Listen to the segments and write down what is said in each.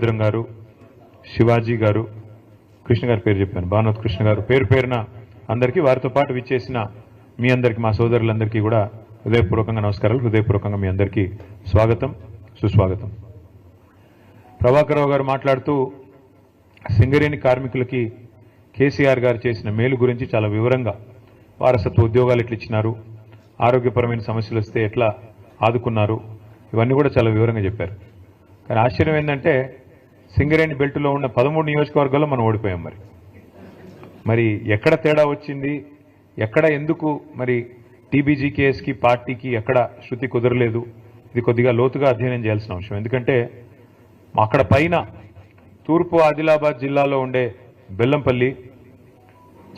వీరభద్రం గారు, శివాజీ గారు, కృష్ణ గారి పేరు చెప్పాను, భానువత్ కృష్ణ గారు, పేరు పేరున అందరికీ, వారితో పాటు విచ్చేసిన మీ అందరికీ, మా సోదరులందరికీ కూడా హృదయపూర్వకంగా నమస్కారాలు. హృదయపూర్వకంగా మీ అందరికీ స్వాగతం, సుస్వాగతం. ప్రభాకర్ రావు గారు మాట్లాడుతూ సింగరేణి కార్మికులకి కేసీఆర్ గారు చేసిన మేలు గురించి చాలా వివరంగా, వారసత్వ ఉద్యోగాలు ఎట్లా ఇచ్చినారు, ఆరోగ్యపరమైన సమస్యలు వస్తే ఎట్లా ఆదుకున్నారు, ఇవన్నీ కూడా చాలా వివరంగా చెప్పారు. కానీ ఆశ్చర్యం ఏంటంటే సింగరేణి బెల్ట్లో ఉన్న 13 నియోజకవర్గాల్లో మనం ఓడిపోయాం. మరి ఎక్కడ తేడా వచ్చింది, ఎక్కడ ఎందుకు మరి టీబీజీ కేసుకి పార్టీకి ఎక్కడ శృతి కుదరలేదు, ఇది కొద్దిగా లోతుగా అధ్యయనం చేయాల్సిన అంశం. ఎందుకంటే అక్కడ పైన తూర్పు ఆదిలాబాద్ జిల్లాలో ఉండే బెల్లంపల్లి,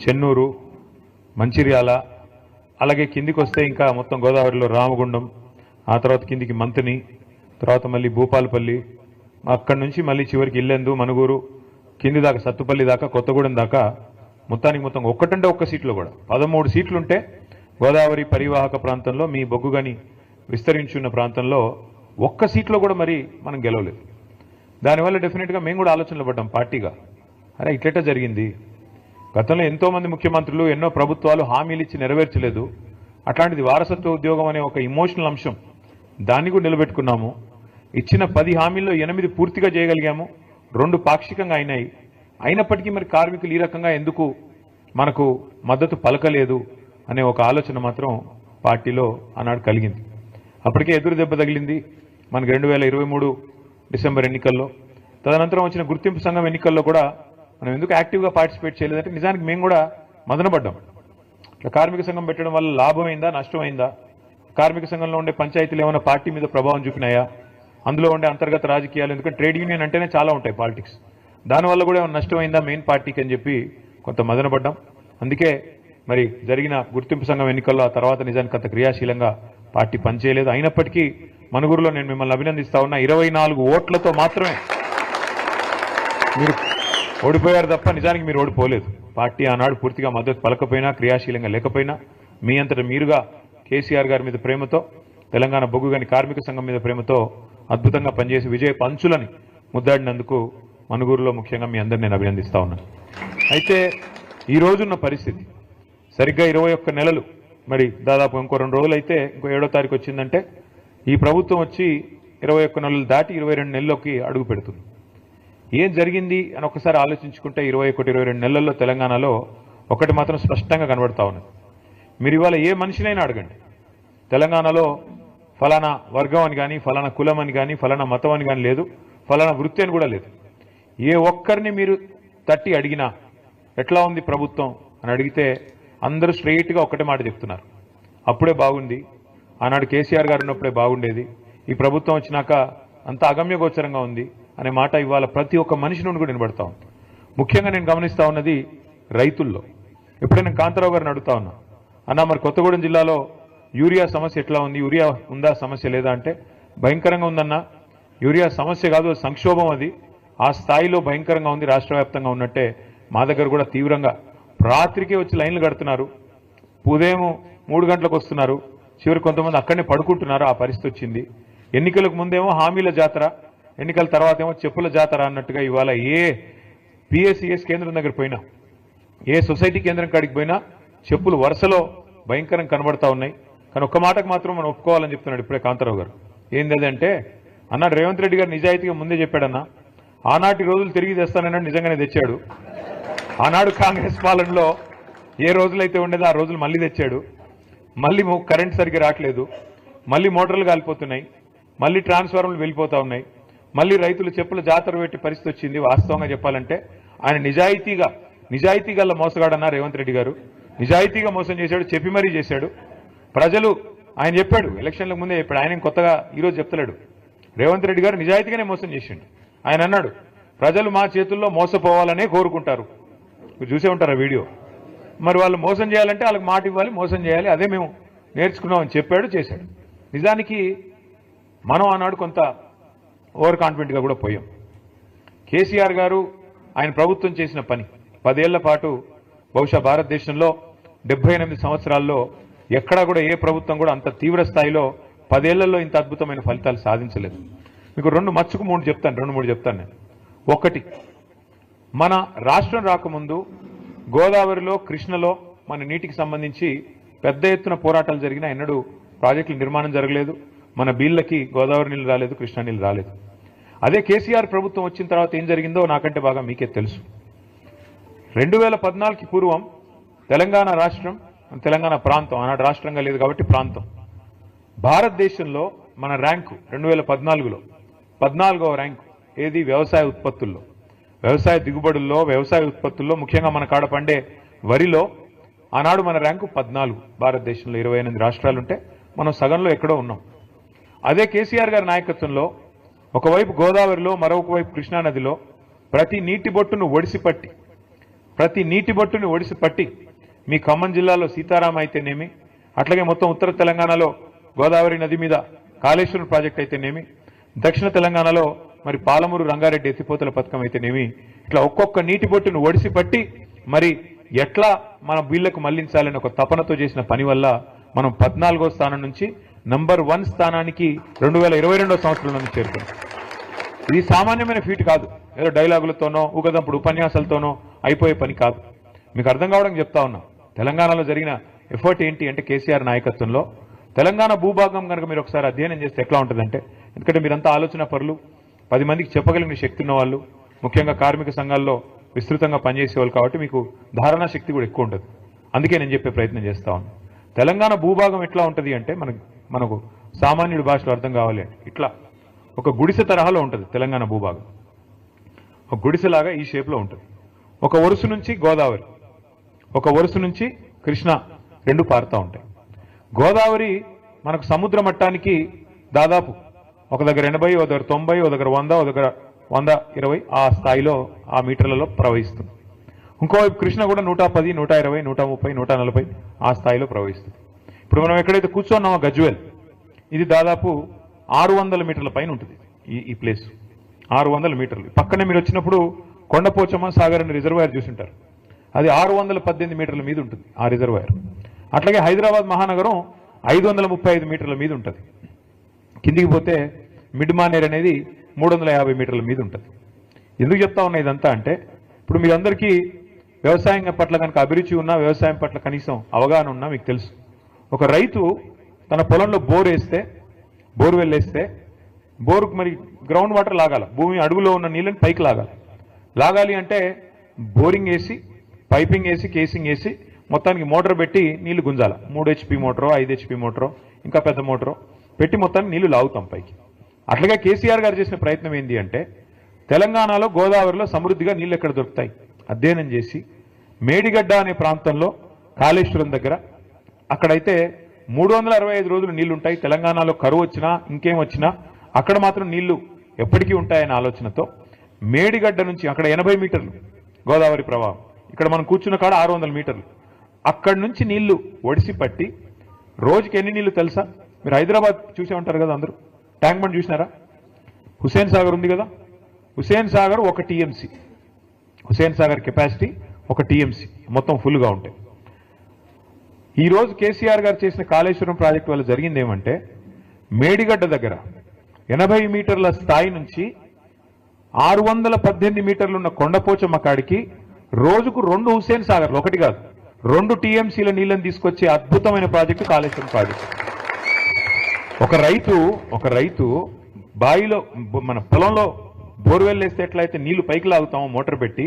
చెన్నూరు, మంచిర్యాల, అలాగే కిందికి వస్తే ఇంకా మొత్తం గోదావరిలో రామగుండం, ఆ తర్వాత కిందికి మంతిని, తర్వాత మళ్ళీ భూపాలపల్లి, అక్కడి నుంచి మళ్ళీ చివరికి ఇల్లెందు, మనుగూరు, కింది దాకా సత్తుపల్లి దాకా, కొత్తగూడెం దాకా, మొత్తానికి మొత్తం ఒక్కటంటే ఒక్క సీట్లో కూడా 13 సీట్లుంటే గోదావరి పరివాహక ప్రాంతంలో, మీ బొగ్గుగని విస్తరించున్న ప్రాంతంలో ఒక్క సీట్లో కూడా మరి మనం గెలవలేదు. దానివల్ల డెఫినెట్గా మేము కూడా ఆలోచనలు పడ్డాం పార్టీగా, అరే ఇట్లెట్ట జరిగింది, గతంలో ఎంతోమంది ముఖ్యమంత్రులు, ఎన్నో ప్రభుత్వాలు హామీలు ఇచ్చి నెరవేర్చలేదు, అట్లాంటిది వారసత్వ ఉద్యోగం అనే ఒక ఇమోషనల్ అంశం, దాన్ని కూడా నిలబెట్టుకున్నాము. ఇచ్చిన 10 హామీల్లో 8 పూర్తిగా చేయగలిగాము, 2 పాక్షికంగా అయినాయి. అయినప్పటికీ మరి కార్మికులు ఈ రకంగా ఎందుకు మనకు మద్దతు పలకలేదు అనే ఒక ఆలోచన మాత్రం పార్టీలో ఆనాడు కలిగింది. అప్పటికే ఎదురు దెబ్బ తగిలింది మనకు 2023 డిసెంబర్ ఎన్నికల్లో. తదనంతరం వచ్చిన గుర్తింపు సంఘం ఎన్నికల్లో కూడా మనం ఎందుకు యాక్టివ్గా పార్టిసిపేట్ చేయలేదంటే నిజానికి మేము కూడా మదనపడ్డాం. ఇట్లా కార్మిక సంఘం పెట్టడం వల్ల లాభమైందా, నష్టమైందా, కార్మిక సంఘంలో ఉండే పంచాయతీలు ఏమైనా పార్టీ మీద ప్రభావం చూపినాయా, అందులో ఉండే అంతర్గత రాజకీయాలు, ఎందుకంటే ట్రేడ్ యూనియన్ అంటేనే చాలా ఉంటాయి పాలిటిక్స్, దానివల్ల కూడా ఏమైనా నష్టమైందా మెయిన్ పార్టీకి అని చెప్పి కొంత మదనపడ్డాం. అందుకే మరి జరిగిన గుర్తింపు సంఘం ఎన్నికల్లో ఆ తర్వాత నిజానికి అంత క్రియాశీలంగా పార్టీ పనిచేయలేదు. అయినప్పటికీ మనుగురులో నేను మిమ్మల్ని అభినందిస్తా ఉన్నా, 24 ఓట్లతో మాత్రమే మీరు ఓడిపోయారు తప్ప నిజానికి మీరు ఓడిపోలేదు. పార్టీ ఆనాడు పూర్తిగా మద్దతు పలకపోయినా, క్రియాశీలంగా లేకపోయినా, మీ అంతటా మీరుగా కేసీఆర్ గారి మీద ప్రేమతో, తెలంగాణ బొగ్గుగని కార్మిక సంఘం మీద ప్రేమతో అద్భుతంగా పనిచేసి విజయ పంచులని ముద్దాడినందుకు మనుగూరులో ముఖ్యంగా మీ అందరిని నేను అభినందిస్తా ఉన్నాను. అయితే ఈ రోజున్న పరిస్థితి సరిగ్గా 21 నెలలు, మరి దాదాపు ఇంకో 2 రోజులు అయితే ఇంకో 7వ తారీఖు వచ్చిందంటే ఈ ప్రభుత్వం వచ్చి 21 నెలలు దాటి 22 నెలల్లోకి అడుగు పెడుతుంది. ఏం జరిగింది అని ఒకసారి ఆలోచించుకుంటే 21-22 నెలల్లో తెలంగాణలో ఒకటి మాత్రం స్పష్టంగా కనబడతా ఉన్నది. మీరు ఇవాళ ఏ మనిషినైనా అడగండి, తెలంగాణలో ఫలానా వర్గం అని కానీ, ఫలానా కులం అని కానీ, ఫలానా మతం అని కానీ లేదు, ఫలానా వృత్తి అని కూడా లేదు. ఏ ఒక్కరిని మీరు తట్టి అడిగినా ఎట్లా ఉంది ప్రభుత్వం అని అడిగితే అందరూ స్ట్రెయిట్గా ఒక్కటే మాట చెప్తున్నారు, అప్పుడే బాగుంది, ఆనాడు కేసీఆర్ గారు ఉన్నప్పుడే బాగుండేది, ఈ ప్రభుత్వం వచ్చినాక అంత అగమ్యగోచరంగా ఉంది అనే మాట ఇవాళ ప్రతి ఒక్క మనిషి నుండి కూడా వినబడతా ఉంది. ముఖ్యంగా నేను గమనిస్తా ఉన్నది రైతుల్లో. ఎప్పుడైనా కాంతారావు గారిని అడుగుతా ఉన్నా, అన్న మరి కొత్తగూడెం జిల్లాలో యూరియా సమస్య ఎట్లా ఉంది, యూరియా ఉందా, సమస్య లేదా అంటే భయంకరంగా ఉందన్న, యూరియా సమస్య కాదు, సంక్షోభం, అది ఆ స్థాయిలో భయంకరంగా ఉంది, రాష్ట్ర వ్యాప్తంగా ఉన్నట్టే మా దగ్గర కూడా తీవ్రంగా రాత్రికే వచ్చి లైన్లు కడుతున్నారు, ఉదయం 3 గంటలకు వస్తున్నారు, చివరి కొంతమంది అక్కడనే పడుకుంటున్నారు, ఆ పరిస్థితి వచ్చింది. ఎన్నికలకు ముందేమో హామీల జాతర, ఎన్నికల తర్వాత ఏమో చెప్పుల జాతర అన్నట్టుగా ఇవాళ ఏ పిఎస్సిఎస్ కేంద్రం దగ్గర పోయినా, ఏ సొసైటీ కేంద్రం కాడికి పోయినా చెప్పులు వరుసలో భయంకరంగా కనబడతా ఉన్నాయి. కానీ ఒక్క మాటకు మాత్రం మనం ఒప్పుకోవాలని చెప్తున్నాడు ఇప్పుడే కాంతారావు గారు. ఏంటంటే అన్నాడు, రేవంత్ రెడ్డి గారు నిజాయితీగా ముందే చెప్పాడన్నా, ఆనాటి రోజులు తిరిగి తెస్తానన్నాడు, నిజంగానే తెచ్చాడు. ఆనాడు కాంగ్రెస్ పాలనలో ఏ రోజులైతే ఉండేదో ఆ రోజులు మళ్ళీ తెచ్చాడు. మళ్ళీ కరెంట్ సరిగ్గా రావట్లేదు, మళ్ళీ మోటార్లు కాలిపోతున్నాయి, మళ్ళీ ట్రాన్స్ఫార్మర్లు వెళ్ళిపోతా ఉన్నాయి, మళ్ళీ రైతులు చెప్పుల జాతర పెట్టి పరిస్థితి వచ్చింది. వాస్తవంగా చెప్పాలంటే ఆయన నిజాయితీ గల మోసగాడన్నా రేవంత్ రెడ్డి గారు, నిజాయితీగా మోసం చేశాడు, చెప్పి మరీ చేశాడు. ప్రజలు ఆయన చెప్పాడు, ఎలక్షన్లకు ముందే చెప్పాడు, ఆయన కొత్తగా ఈరోజు చెప్తలేడు. రేవంత్ రెడ్డి గారు నిజాయితీగానే మోసం చేసిండు. ఆయన అన్నాడు, ప్రజలు మా చేతుల్లో మోసపోవాలనే కోరుకుంటారు. మీరు చూసే ఉంటారు ఆ వీడియో. మరి వాళ్ళు మోసం చేయాలంటే వాళ్ళకి మాట ఇవ్వాలి, మోసం చేయాలి, అదే మేము నేర్చుకున్నామని చెప్పాడు, చేశాడు. నిజానికి మనం ఆనాడు కొంత ఓవర్ కాన్ఫిడెంట్గా కూడా పోయాం. కేసీఆర్ గారు ఆయన ప్రభుత్వం చేసిన పని 10 ఏళ్ల పాటు బహుశా భారతదేశంలో 78 సంవత్సరాల్లో ఎక్కడా కూడా ఏ ప్రభుత్వం కూడా అంత తీవ్ర స్థాయిలో 10 ఏళ్లలో ఇంత అద్భుతమైన ఫలితాలు సాధించలేదు. మీకు 2 మచ్చుకు 3 చెప్తాను, 2-3 చెప్తాను నేను. ఒకటి, మన రాష్ట్రం రాకముందు గోదావరిలో కృష్ణలో మన నీటికి సంబంధించి పెద్ద ఎత్తున పోరాటాలు జరిగినా ఎన్నడూ ప్రాజెక్టుల నిర్మాణం జరగలేదు. మన బీళ్ళకి గోదావరి నీళ్ళు రాలేదు, కృష్ణా నీళ్ళు రాలేదు. అదే కేసీఆర్ ప్రభుత్వం వచ్చిన తర్వాత ఏం జరిగిందో నాకంటే బాగా మీకే తెలుసు. 2014కి పూర్వం తెలంగాణ రాష్ట్రం, తెలంగాణ ప్రాంతం, ఆనాడు రాష్ట్రంగా లేదు కాబట్టి ప్రాంతం, భారతదేశంలో మన ర్యాంకు 2014లో 14వ ర్యాంకు. ఏది? వ్యవసాయ ఉత్పత్తుల్లో, వ్యవసాయ దిగుబడుల్లో, వ్యవసాయ ఉత్పత్తుల్లో, ముఖ్యంగా మన కాడ పండే వరిలో ఆనాడు మన ర్యాంకు 14. భారతదేశంలో 28 రాష్ట్రాలుంటే మనం సగంలో ఎక్కడో ఉన్నాం. అదే కేసీఆర్ గారి నాయకత్వంలో ఒకవైపు గోదావరిలో, మరొక వైపు కృష్ణానదిలో ప్రతి నీటి బొట్టును ఒడిసిపట్టి మీ ఖమ్మం జిల్లాలో సీతారాం అయితేనేమి, అట్లాగే మొత్తం ఉత్తర తెలంగాణలో గోదావరి నది మీద కాళేశ్వరం ప్రాజెక్ట్ అయితేనేమి, దక్షిణ తెలంగాణలో మరి పాలమూరు రంగారెడ్డి ఎత్తిపోతల పథకం అయితేనేమి, ఇట్లా ఒక్కొక్క నీటి బొట్టును ఒడిసిపట్టి మరి ఎట్లా మన వీళ్లకు మళ్లించాలని ఒక తపనతో చేసిన పని వల్ల మనం 14వ స్థానం నుంచి నంబర్ 1 స్థానానికి 2022వ సంవత్సరంలో చేరుకున్నాం. ఇది సామాన్యమైన ఫీట్ కాదు. ఏదో డైలాగులతోనో ఊగదంపుడు ఉపన్యాసాలతోనో అయిపోయే పని కాదు. మీకు అర్థం కావడానికి చెప్తా ఉన్నా. తెలంగాణలో జరిగిన ఎఫర్ట్ ఏంటి అంటే కేసీఆర్ నాయకత్వంలో తెలంగాణ భూభాగం కనుక మీరు ఒకసారి అధ్యయనం చేస్తే ఎట్లా ఉంటుందంటే, ఎందుకంటే మీరంతా ఆలోచన పరులు, 10 మందికి చెప్పగలిగిన శక్తి ఉన్న వాళ్ళు, ముఖ్యంగా కార్మిక సంఘాల్లో విస్తృతంగా పనిచేసేవాళ్ళు కాబట్టి మీకు ధారణా శక్తి కూడా ఎక్కువ ఉంటుంది. అందుకే నేను చెప్పే ప్రయత్నం చేస్తా ఉన్నాను. తెలంగాణ భూభాగం ఎట్లా ఉంటుంది అంటే మనకు సామాన్యుడి భాషలో అర్థం కావాలి అంటే ఇట్లా ఒక గుడిసె తరహాలో ఉంటుంది తెలంగాణ భూభాగం. ఒక గుడిసెలాగా ఈ షేప్లో ఉంటుంది. ఒక వరుస నుంచి గోదావరి, ఒక వరుస నుంచి కృష్ణ రెండు పారుతూ ఉంటాయి. గోదావరి మనకు సముద్ర మట్టానికి దాదాపు ఒక దగ్గర 80, ఒక దగ్గర 90, ఒక దగ్గర 100, ఒక దగ్గర 120 ఆ స్థాయిలో ఆ మీటర్లలో ప్రవహిస్తుంది. ఇంకోవైపు కృష్ణ కూడా 110, 120, 130, 140 ఆ స్థాయిలో ప్రవహిస్తుంది. ఇప్పుడు మనం ఎక్కడైతే కూర్చున్నామో గజ్వేల్, ఇది దాదాపు 600 మీటర్ల పైన ఉంటుంది. ఈ ప్లేస్ 600 మీటర్లు. పక్కనే మీరు వచ్చినప్పుడు కొండపోచమ్మ సాగర్ అనే రిజర్వాయర్ చూసింటారు. అది 618 మీటర్ల మీద ఉంటుంది ఆ రిజర్వాయర్. అట్లాగే హైదరాబాద్ మహానగరం 535 మీటర్ల మీద ఉంటుంది. కిందికి పోతే మిడ్ మానేర్ అనేది 350 మీటర్ల మీద ఉంటుంది. ఎందుకు చెప్తా ఉన్నా ఇదంతా అంటే, ఇప్పుడు మీరందరికీ వ్యవసాయం పట్ల కనుక అభిరుచి ఉన్నా, వ్యవసాయం పట్ల కనీసం అవగాహన ఉన్నా మీకు తెలుసు, ఒక రైతు తన పొలంలో బోర్వెల్ వేస్తే బోరుకు మరి గ్రౌండ్ వాటర్ లాగాలి, భూమి అడుగులో ఉన్న నీళ్ళని పైకి లాగాలి అంటే బోరింగ్ వేసి, పైపింగ్ వేసి, కేసింగ్ వేసి మొత్తానికి మోటార్ పెట్టి నీళ్లు గుంజాలి. 3 HP మోటారో, 5 HP మోటారో, ఇంకా పెద్ద మోటారో పెట్టి మొత్తానికి నీళ్లు లాగుతాం పైకి. అట్లాగే కేసీఆర్ గారు చేసిన ప్రయత్నం ఏంటి అంటే, తెలంగాణలో గోదావరిలో సమృద్ధిగా నీళ్ళు ఎక్కడ దొరుకుతాయి అధ్యయనం చేసి మేడిగడ్డ అనే ప్రాంతంలో కాళేశ్వరం దగ్గర అక్కడైతే 365 రోజులు నీళ్లు ఉంటాయి. తెలంగాణలో కరువు వచ్చినా ఇంకేం వచ్చినా అక్కడ మాత్రం నీళ్లు ఎప్పటికీ ఉంటాయనే ఆలోచనతో మేడిగడ్డ నుంచి అక్కడ 80 మీటర్లు గోదావరి ప్రవాహం, ఇక్కడ మనం కూర్చున్న కాడ 600 మీటర్లు, అక్కడి నుంచి నీళ్లు ఒడిసి పట్టి రోజుకి ఎన్ని నీళ్లు తెలుసా? మీరు హైదరాబాద్ చూసే ఉంటారు కదా అందరూ, ట్యాంక్ బండ్ చూసినారా? హుస్సేన్ సాగర్ ఉంది కదా, Hussain Sagar 1 TMC, Hussain Sagar capacity 1 TMC మొత్తం ఫుల్గా ఉంటాయి. ఈరోజు కేసీఆర్ గారు చేసిన కాళేశ్వరం ప్రాజెక్టు వల్ల జరిగింది ఏమంటే, మేడిగడ్డ దగ్గర 80 మీటర్ల స్థాయి నుంచి 618 మీటర్లు ఉన్న కొండపోచమ్మ కాడికి రోజుకు 2 హుస్సేన్ సాగర్లు, ఒకటి కాదు 2 TMCల నీళ్ళని తీసుకొచ్చే అద్భుతమైన ప్రాజెక్టు కాళేశ్వరం ప్రాజెక్టు. ఒక రైతు బావిలో మన పొలంలో బోర్వెల్ వేస్తే ఎట్లయితే నీళ్లు పైకి లాగుతామో మోటార్ పెట్టి,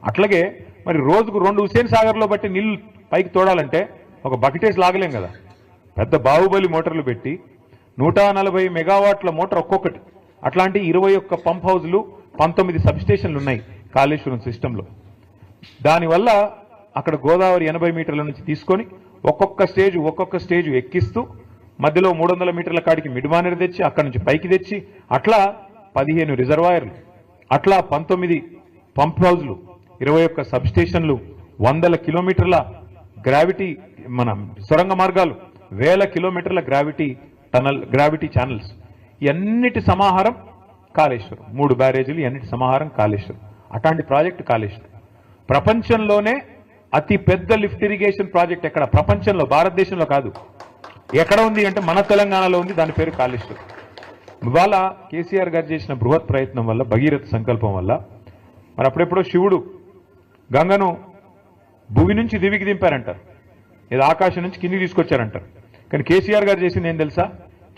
అట్లాగే మరి రోజుకు 2 హుస్సేన్ సాగర్లో బట్టి నీళ్లు పైకి తోడాలంటే ఒక బకెటేసి లాగలేం కదా. పెద్ద బాహుబలి మోటార్లు పెట్టి 140 మెగావాట్ల మోటార్ ఒక్కొక్కటి, అట్లాంటి 21 పంప్ హౌజ్లు, 19 సబ్స్టేషన్లు ఉన్నాయి కాళేశ్వరం సిస్టంలో. దానివల్ల అక్కడ గోదావరి 80 మీటర్ల నుంచి తీసుకొని ఒక్కొక్క స్టేజ్ ఎక్కిస్తూ మధ్యలో 300 మీటర్ల కాడికి మిడ్మానేర్ తెచ్చి అక్కడి నుంచి పైకి తెచ్చి అట్లా 15 రిజర్వాయర్లు, అట్లా 19 పంప్ హౌజ్లు, 21 సబ్స్టేషన్లు, 100 కిలోమీటర్ల గ్రావిటీ మన సొరంగ మార్గాలు, 1000 కిలోమీటర్ల గ్రావిటీ ఛానల్స్, ఇవన్నిటి సమాహారం కాళేశ్వరం. 3 బ్యారేజీలు, ఇవన్నిటి సమాహారం కాళేశ్వరం. అట్లాంటి ప్రాజెక్టు కాళేశ్వరం ప్రపంచంలోనే అతి పెద్ద లిఫ్ట్ ఇరిగేషన్ ప్రాజెక్ట్ ఎక్కడ? ప్రపంచంలో, భారతదేశంలో కాదు. ఎక్కడ ఉంది అంటే మన తెలంగాణలో ఉంది. దాని పేరు కాళేశ్వరం. ఇవాళ కేసీఆర్ గారు చేసిన బృహత్ ప్రయత్నం వల్ల, భగీరథ సంకల్పం వల్ల మరి అప్పుడెప్పుడో శివుడు గంగను భూమి నుంచి దివికి దింపారంటారు, ఇది ఆకాశం నుంచి కిందికి తీసుకొచ్చారంటారు. కానీ కేసీఆర్ గారు చేసింది ఏం తెలుసా?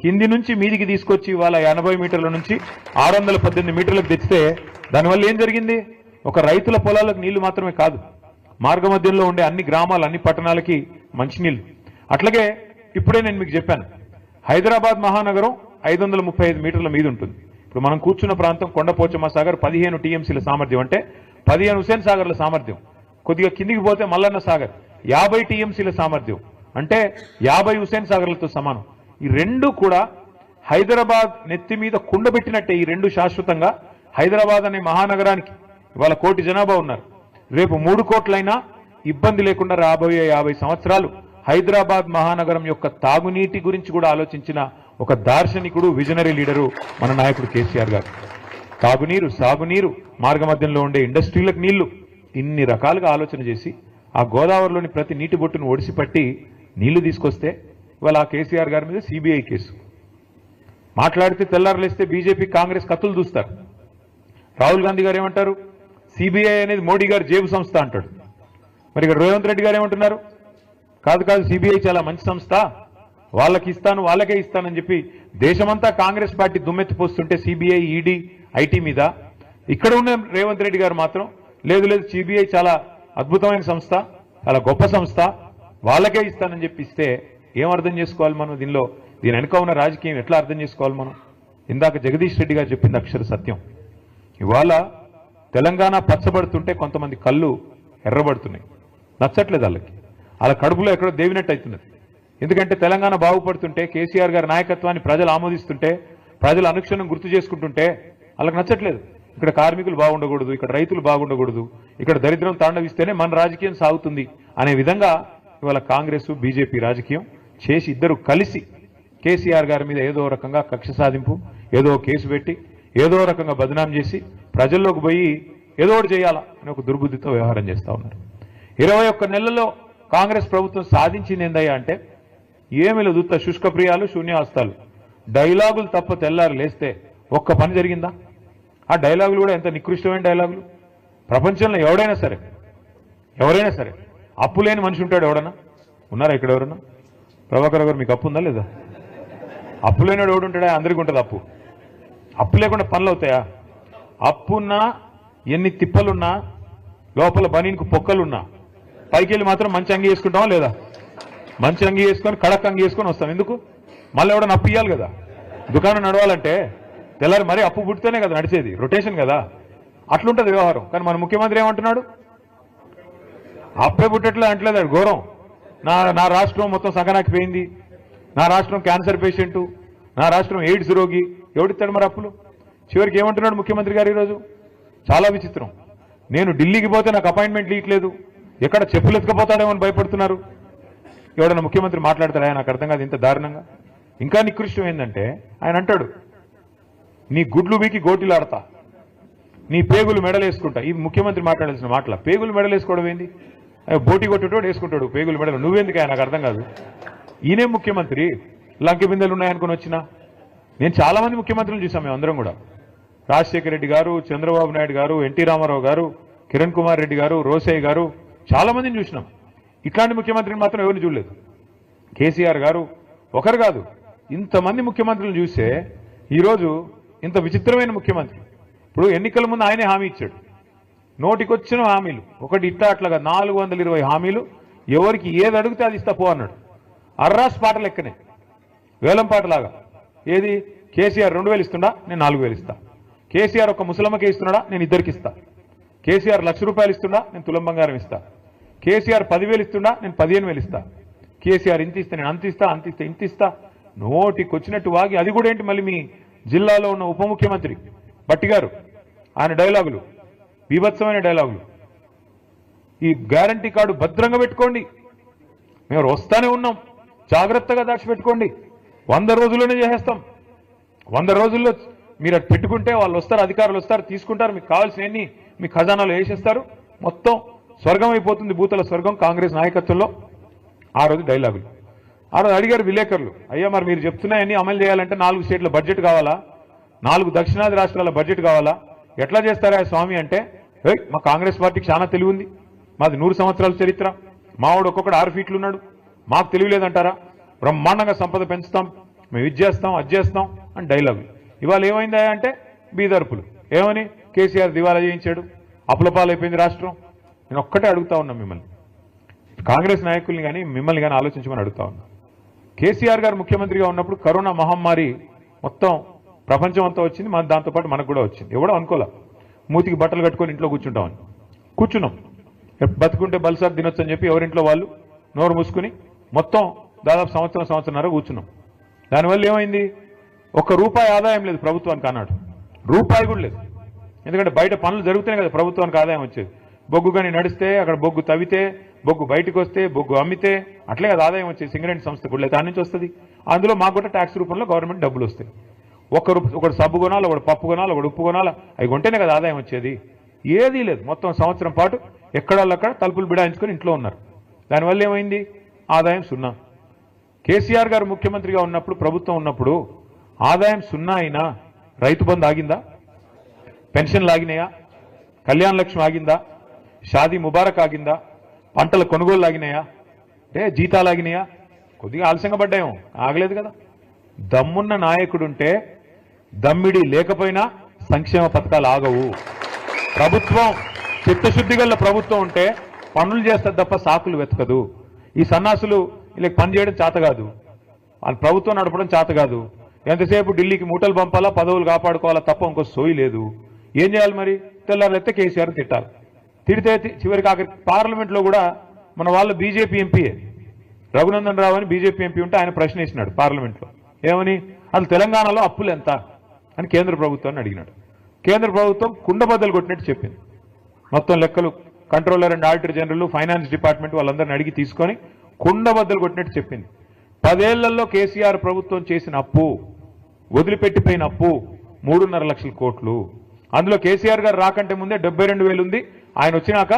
కింది నుంచి మీదికి తీసుకొచ్చి ఇవాళ 80 మీటర్ల నుంచి 618 మీటర్లకు తెచ్చితే దానివల్ల ఏం జరిగింది? ఒక రైతుల పొలాలకు నీళ్లు మాత్రమే కాదు, మార్గ మధ్యంలో ఉండే అన్ని గ్రామాలు అన్ని పట్టణాలకి మంచినీళ్ళు. అట్లాగే ఇప్పుడే నేను మీకు చెప్పాను, హైదరాబాద్ మహానగరం 535 మీటర్ల మీద ఉంటుంది. ఇప్పుడు మనం కూర్చున్న ప్రాంతం కొండపోచమ్మ సాగర్ 15 టీఎంసీల సామర్థ్యం, అంటే 15 హుసేన్ సాగర్ల సామర్థ్యం. కొద్దిగా కిందికి పోతే మల్లన్న సాగర్ 50 టీఎంసీల సామర్థ్యం, అంటే 50 హుసేన్ సాగర్లతో సమానం. ఈ రెండు కూడా హైదరాబాద్ నెత్తి మీద కుండబెట్టినట్టే. ఈ రెండు శాశ్వతంగా హైదరాబాద్ అనే మహానగరానికి ఇవాళ 1 కోటి జనాభా ఉన్నారు. రేపు 3 కోట్లైనా ఇబ్బంది లేకుండా రాబోయే 50 సంవత్సరాలు హైదరాబాద్ మహానగరం యొక్క తాగునీటి గురించి కూడా ఆలోచించిన ఒక దార్శనికుడు, విజనరీ లీడరు మన నాయకుడు కేసీఆర్ గారు. తాగునీరు, సాగునీరు, మార్గమధ్యంలో ఉండే ఇండస్ట్రీలకు నీళ్లు, ఇన్ని రకాలుగా ఆలోచన చేసి ఆ గోదావరిలోని ప్రతి నీటి బొట్టును ఒడిసిపట్టి నీళ్లు తీసుకొస్తే ఇవాళ ఆ కేసీఆర్ గారి మీద సిబిఐ కేసు. మాట్లాడితే తెల్లారులేస్తే బీజేపీ కాంగ్రెస్ కత్తులు దూస్తారు. రాహుల్ గాంధీ గారు ఏమంటారు? సిబిఐ అనేది మోడీ గారు జేబు సంస్థ అంటాడు. మరి ఇక్కడ రేవంత్ రెడ్డి గారు ఏమంటున్నారు? కాదు కాదు, సిబిఐ చాలా మంచి సంస్థ, వాళ్ళకి ఇస్తాను, వాళ్ళకే ఇస్తానని చెప్పి దేశమంతా కాంగ్రెస్ పార్టీ దుమ్మెత్తిపోస్తుంటే సిబిఐ, ఈడీ, ఐటీ మీద ఇక్కడ ఉన్న రేవంత్ రెడ్డి గారు మాత్రం లేదు లేదు, సిబిఐ చాలా అద్భుతమైన సంస్థ, చాలా గొప్ప సంస్థ, వాళ్ళకే ఇస్తానని చెప్పి ఇస్తే ఏం అర్థం చేసుకోవాలి మనం? దీని వెనుక ఉన్న రాజకీయం ఎట్లా అర్థం చేసుకోవాలి మనం? ఇందాక జగదీష్ రెడ్డి గారు చెప్పింది అక్షర సత్యం. ఇవాళ తెలంగాణ పచ్చబడుతుంటే కొంతమంది కళ్ళు ఎర్రబడుతున్నాయి, నచ్చట్లేదు వాళ్ళకి, వాళ్ళ కడుపులో ఎక్కడో దేవినట్టు అవుతున్నది. ఎందుకంటే తెలంగాణ బాగుపడుతుంటే, కేసీఆర్ గారి నాయకత్వాన్ని ప్రజలు ఆమోదిస్తుంటే, ప్రజలు అనుక్షణం గుర్తు చేసుకుంటుంటే వాళ్ళకి నచ్చట్లేదు. ఇక్కడ కార్మికులు బాగుండకూడదు, ఇక్కడ రైతులు బాగుండకూడదు, ఇక్కడ దరిద్రం తాండవిస్తేనే మన రాజకీయం సాగుతుంది అనే విధంగా ఇవాళ కాంగ్రెస్, బీజేపీ రాజకీయం చేసి ఇద్దరు కలిసి కేసీఆర్ గారి మీద ఏదో రకంగా కక్ష సాధింపు, ఏదో కేసు పెట్టి ఏదో రకంగా బదనాం చేసి ప్రజల్లోకి పోయి ఏదో ఒకటి చేయాలా అని ఒక దుర్బుద్ధితో వ్యవహారం చేస్తూ ఉన్నారు. 21 నెలల్లో కాంగ్రెస్ ప్రభుత్వం సాధించింది ఏందయ్యా అంటే ఏమీ లేదు, ఉత్త శుష్కప్రియాలు, శూన్యహస్తాలు, డైలాగులు తప్ప తెల్లారు లేస్తే ఒక్క పని జరిగిందా? ఆ డైలాగులు కూడా ఎంత నికృష్టమైన డైలాగులు. ప్రపంచంలో ఎవరైనా సరే అప్పు లేని మనిషి ఉంటాడు ఎవడన్నా? ఉన్నారా ఇక్కడ ఎవరన్నా? ప్రభాకర్ గారు మీకు అప్పు ఉందా లేదా? అప్పు లేనివాడు ఎవడు ఉంటాడా? అందరికీ ఉంటుంది అప్పు. అప్పు లేకుండా పనులు అవుతాయా? అప్పున్నా, ఎన్ని తిప్పలున్నా, లోపల బనీనికి పొక్కలున్నా, పైకి వెళ్ళి మాత్రం మంచి అంగి వేసుకుంటామా లేదా? మంచి అంగి వేసుకొని కడక్ అంగి వేసుకొని వస్తాం. ఎందుకు? మళ్ళీ ఎవడన్నా అప్పు ఇవ్వాలి కదా. దుకాణం నడవాలంటే తెల్లారి మరీ అప్పు పుట్టితేనే కదా నడిచేది, రొటేషన్ కదా, అట్లుంటుంది వ్యవహారం. కానీ మన ముఖ్యమంత్రి ఏమంటున్నాడు? అప్పే పుట్టట్లే అంటలేదు, ఘోరం. నా రాష్ట్రం మొత్తం సగనాకిపోయింది, నా రాష్ట్రం క్యాన్సర్ పేషెంటు, నా రాష్ట్రం ఎయిడ్స్ రోగి, ఎవడిస్తాడు మరి అప్పులు? చివరికి ఏమంటున్నాడు ముఖ్యమంత్రి గారు ఈరోజు? చాలా విచిత్రం. నేను ఢిల్లీకి పోతే నాకు అపాయింట్మెంట్ ఇవ్వట్లేదు, ఎక్కడ చెప్పులు ఎత్తుకపోతాడేమో అని భయపడుతున్నారు. ఎవడన్నా ముఖ్యమంత్రి మాట్లాడతాడా? నాకు అర్థం కాదు ఇంత దారుణంగా. ఇంకా నికృష్టం ఏంటంటే ఆయన అంటాడు, నీ గుడ్లు వీకి గోటిలాడతా, నీ పేగులు మెడలేసుకుంటా. ఇది ముఖ్యమంత్రి మాట్లాడాల్సిన మాటల. పేగులు మెడలేసుకోవడం ఏంది? బోటి కొట్టేటోడు వేసుకుంటాడు పేగులు మెడలు, నువ్వెందుకు? నాకు అర్థం కాదు. ఈయనే ముఖ్యమంత్రి, లంకె బిందెలు ఉన్నాయనుకుని వచ్చినా. నేను చాలా మంది ముఖ్యమంత్రులు చూసాం మేము అందరం కూడా. రాజశేఖర రెడ్డి గారు, చంద్రబాబు నాయుడు గారు, ఎన్టీ రామారావు గారు, కిరణ్ కుమార్ రెడ్డి గారు, రోసయ్య గారు, చాలా మందిని చూసినాం. ఇట్లాంటి ముఖ్యమంత్రిని మాత్రం ఎవరిని చూడలేదు. కేసీఆర్ గారు ఒకరు కాదు, ఇంతమంది ముఖ్యమంత్రులు చూస్తే ఈరోజు ఇంత విచిత్రమైన ముఖ్యమంత్రి. ఇప్పుడు ఎన్నికల ముందు ఆయనే హామీ ఇచ్చాడు, నోటికొచ్చిన హామీలు, ఒకటి ఇట్లా అట్లాగా 420 హామీలు, ఎవరికి ఏది అడిగితే అది ఇస్తా పో అన్నాడు. అర్రాస్ పాట లెక్కనే, వేలం పాటలాగా. ఏది? కేసీఆర్ 2000 ఇస్తుండా, నేను 4000 ఇస్తా. కేసీఆర్ ఒక ముసలమ్మకే ఇస్తున్నాడా, నేను ఇద్దరికి ఇస్తా. కేసీఆర్ ₹1,00,000 ఇస్తుండా, నేను తులం బంగారం ఇస్తా. కేసీఆర్ 10,000 ఇస్తుండా, నేను 15,000 ఇస్తా. కేసీఆర్ ఇంత ఇస్తే నేను అంత ఇస్తా, అంత ఇస్తే ఇంత ఇస్తా. నోటికొచ్చినట్టు వాగి, అది కూడా ఏంటి మళ్ళీ మీ జిల్లాలో ఉన్న ఉప ముఖ్యమంత్రి భట్టి గారు, ఆయన డైలాగులు బీభత్సమైన డైలాగులు. ఈ గ్యారంటీ కార్డు భద్రంగా పెట్టుకోండి, మేము వస్తానే ఉన్నాం, జాగ్రత్తగా దాచిపెట్టుకోండి, 100 రోజుల్లోనే చేసేస్తాం. 100 రోజుల్లో మీరు అది పెట్టుకుంటే వాళ్ళు వస్తారు, అధికారులు వస్తారు, తీసుకుంటారు, మీకు కావాల్సినవన్నీ మీ ఖజానాలో వేసేస్తారు, మొత్తం స్వర్గం అయిపోతుంది, భూతల స్వర్గం కాంగ్రెస్ నాయకత్వంలో. ఆ రోజు డైలాగులు. ఆ రోజు అడిగారు విలేకరులు, అయ్యా మరి మీరు చెప్తున్నాయన్నీ అమలు చేయాలంటే 4 స్టేట్ల బడ్జెట్ కావాలా, 4 దక్షిణాది రాష్ట్రాల బడ్జెట్ కావాలా, ఎట్లా చేస్తారా స్వామి అంటే, మా కాంగ్రెస్ పార్టీకి చాలా తెలివి ఉంది, మాది 100 సంవత్సరాల చరిత్ర, మావాడు ఒక్కొక్కడు 6 ఫీట్లు ఉన్నాడు, మాకు తెలియలేదంటారా, బ్రహ్మాండంగా సంపద పెంచుతాం, మేము ఇది చేస్తాం అది చేస్తాం అని డైలాగ్. ఇవాళ ఏమైందా అంటే బీదర్పులు ఏమని కేసీఆర్ దివాలా చేయించాడు, అప్పులపాలైపోయింది రాష్ట్రం. నేను ఒక్కటే అడుగుతా ఉన్నా మిమ్మల్ని, కాంగ్రెస్ నాయకుల్ని కానీ మిమ్మల్ని కానీ ఆలోచించమని అడుగుతా ఉన్నా. కేసీఆర్ గారు ముఖ్యమంత్రిగా ఉన్నప్పుడు కరోనా మహమ్మారి మొత్తం ప్రపంచం అంతా వచ్చింది, మన దాంతోపాటు మనకు కూడా వచ్చింది. ఎవడో అనుకోలే మూతికి బట్టలు కట్టుకొని ఇంట్లో కూర్చుంటామని. కూర్చున్నాం, బతుకుంటే బల్సార్ తినొచ్చు అని చెప్పి ఎవరింట్లో వాళ్ళు నోరు మూసుకుని మొత్తం దాదాపు సంవత్సరంన్నర కూర్చున్నాం. దానివల్ల ఏమైంది, ₹1 ఆదాయం లేదు ప్రభుత్వానికి అన్నాడు, రూపాయి కూడా లేదు. ఎందుకంటే బయట పనులు జరుగుతూనే కదా ప్రభుత్వానికి ఆదాయం వచ్చేది. బొగ్గు కానీ నడిస్తే, అక్కడ బొగ్గు తవ్వితే, బొగ్గు బయటకు వస్తే, బొగ్గు అమ్మితే అట్లే కదా ఆదాయం వచ్చేది. సింగరేణి సంస్థ కూడా దాని నుంచి వస్తుంది. అందులో మాకు కూడా ట్యాక్స్ రూపంలో గవర్నమెంట్ డబ్బులు వస్తాయి. ఒకడు సబ్బు కొనాలి, ఒకడు పప్పు కొనాలి, ఒకడు ఉప్పు కొనాలి, అవి కొంటేనే కదా ఆదాయం వచ్చేది. ఏదీ లేదు. మొత్తం సంవత్సరం పాటు ఎక్కడక్కడ తలుపులు బిడాయించుకొని ఇంట్లో ఉన్నారు. దానివల్ల ఏమైంది, ఆదాయం 0. కేసీఆర్ గారు ముఖ్యమంత్రిగా ఉన్నప్పుడు, ప్రభుత్వం ఉన్నప్పుడు ఆదాయం 0 అయినా రైతు బంధు ఆగిందా, పెన్షన్లు ఆగినాయా, కళ్యాణ లక్ష్మి ఆగిందా, షాదీ ముబారక్ ఆగిందా, పంటల కొనుగోలు ఆగినాయా, అంటే జీతాలు ఆగినాయా, కొద్దిగా ఆలస్యంగా పడ్డాయేమో, ఆగలేదు కదా. దమ్మున్న నాయకుడుంటే, దమ్మిడి లేకపోయినా సంక్షేమ పథకాలు ఆగవు. ప్రభుత్వం చిత్తశుద్ధి గల ప్రభుత్వం ఉంటే పనులు చేస్తారు తప్ప సాకులు వెతకదు. ఈ సన్నాసులు వీళ్ళకి పని చేయడం చేత కాదు, వాళ్ళ ప్రభుత్వం నడపడం చేత కాదు. ఎంతసేపు ఢిల్లీకి మూటలు పంపాలా, పదవులు కాపాడుకోవాలా తప్ప ఇంకో సోయి లేదు. ఏం చేయాలి మరి, తెల్లారులైతే కేసీఆర్ తిట్టాలి, తిడితే చివరికి ఆఖరి పార్లమెంట్లో కూడా మన వాళ్ళు బీజేపీ ఎంపీయే రఘునందన్ రావు అని బీజేపీ ఎంపీ ఉంటే ఆయన ప్రశ్న వేసినాడు పార్లమెంట్లో. ఏమని, అసలు తెలంగాణలో అప్పులు ఎంత అని కేంద్ర ప్రభుత్వాన్ని అడిగినాడు. కేంద్ర ప్రభుత్వం కుండబద్దలు కొట్టినట్టు చెప్పింది. మొత్తం లెక్కలు controller and auditor general, finance department వాళ్ళందరిని అడిగి తీసుకొని కుండబద్దలు కొట్టినట్టు చెప్పింది. 10 ఏళ్లలో కేసీఆర్ ప్రభుత్వం చేసిన అప్పు, వదిలిపెట్టిపోయిన అప్పు 3.5 లక్షల కోట్లు. అందులో కేసీఆర్ గారు రాకంటే ముందే 72,000 ఉంది, ఆయన వచ్చినాక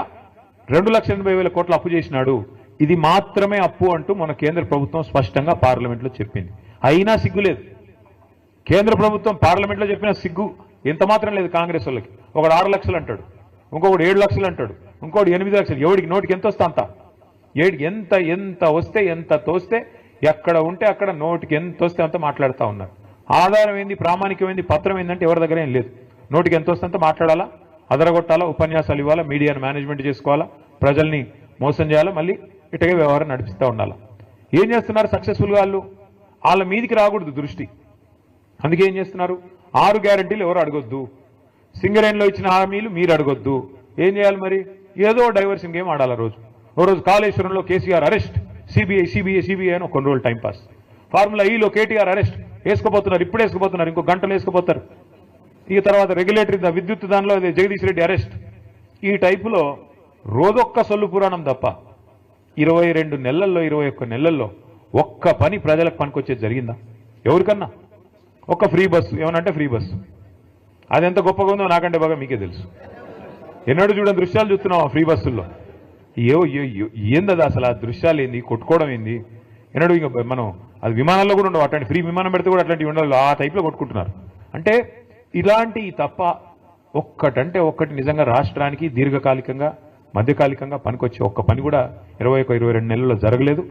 2,80,000 కోట్ల అప్పు చేసినాడు. ఇది మాత్రమే అప్పు అంటూ మన కేంద్ర ప్రభుత్వం స్పష్టంగా పార్లమెంట్లో చెప్పింది. అయినా సిగ్గులేదు. కేంద్ర ప్రభుత్వం పార్లమెంట్లో చెప్పిన సిగ్గు ఎంత మాత్రం లేదు కాంగ్రెస్ వాళ్ళకి. ఒకడు 6 లక్షలు అంటాడు, ఇంకొకడు 7 లక్షలు అంటాడు, ఇంకోటి 8 లక్షలు. ఎవడికి నోటికి ఎంత వస్తే అంత, ఏడికి ఎంత వస్తే ఎంత తోస్తే, ఎక్కడ ఉంటే అక్కడ నోటికి ఎంత వస్తే అంత మాట్లాడుతూ ఉన్నారు. ఆధారం ఏంది, ప్రామాణికం ఏంది, పత్రం ఏంటంటే ఎవరి దగ్గర ఏం లేదు. నోటికి ఎంత వస్తే అంత మాట్లాడాలా, అదరగొట్టాలా, ఉపన్యాసాలు ఇవ్వాలా, మీడియాను మేనేజ్మెంట్ చేసుకోవాలా, ప్రజల్ని మోసం చేయాలా, మళ్ళీ ఇటగే వ్యవహారం నడిపిస్తూ ఉండాలా. ఏం చేస్తున్నారు సక్సెస్ఫుల్గా వాళ్ళు, వాళ్ళ మీదికి రాకూడదు దృష్టి. అందుకే ఏం చేస్తున్నారు, 6 గ్యారెంటీలు ఎవరు అడగొద్దు, సింగరేణిలో ఇచ్చిన హామీలు మీరు అడగొద్దు. ఏం చేయాలి మరి, ఏదో డైవర్షన్ గేమ్ ఆడాలి. ఓ రోజు కాళేశ్వరంలో కేసీఆర్ అరెస్ట్, సిబిఐ అని కొన్ని రోజులు టైంపాస్. ఫార్ములా ఈలో కేటీఆర్ అరెస్ట్, వేసుకోపోతున్నారు, ఇప్పుడు వేసుకోపోతున్నారు, ఇంకో గంటలు వేసుకోపోతారు. ఇక తర్వాత రెగ్యులేటరీ విద్యుత్ దానిలో జగదీష్ రెడ్డి అరెస్ట్. ఈ టైపులో రోజొక్క సొల్లు పురాణం తప్ప 22 నెలల్లో 21 నెలల్లో ఒక్క పని ప్రజలకు పనికొచ్చేది జరిగిందా ఎవరికన్నా? ఒక్క ఫ్రీ బస్సు, ఏమనంటే ఫ్రీ బస్సు, అది ఎంత గొప్పగా ఉందో నాకంటే బాగా మీకే తెలుసు. ఎన్నడూ చూడని దృశ్యాలు చూస్తున్నాం ఆ ఫ్రీ బస్సుల్లో. ఏందది అసలు, ఆ దృశ్యాలు ఏంది, కొట్టుకోవడం ఏంది. ఎన్నడూ ఇంకా మనం అది విమానాల్లో కూడా ఉండవు, అట్లాంటి ఫ్రీ విమానం పెడితే కూడా అట్లాంటివి ఉండాలి, ఆ టైప్లో కొట్టుకుంటున్నారు. అంటే ఇలాంటి తప్ప ఒక్కటంటే ఒక్కటి నిజంగా రాష్ట్రానికి దీర్ఘకాలికంగా మధ్యకాలికంగా పనికొచ్చే ఒక్క పని కూడా 21-22 నెలల్లో జరగలేదు.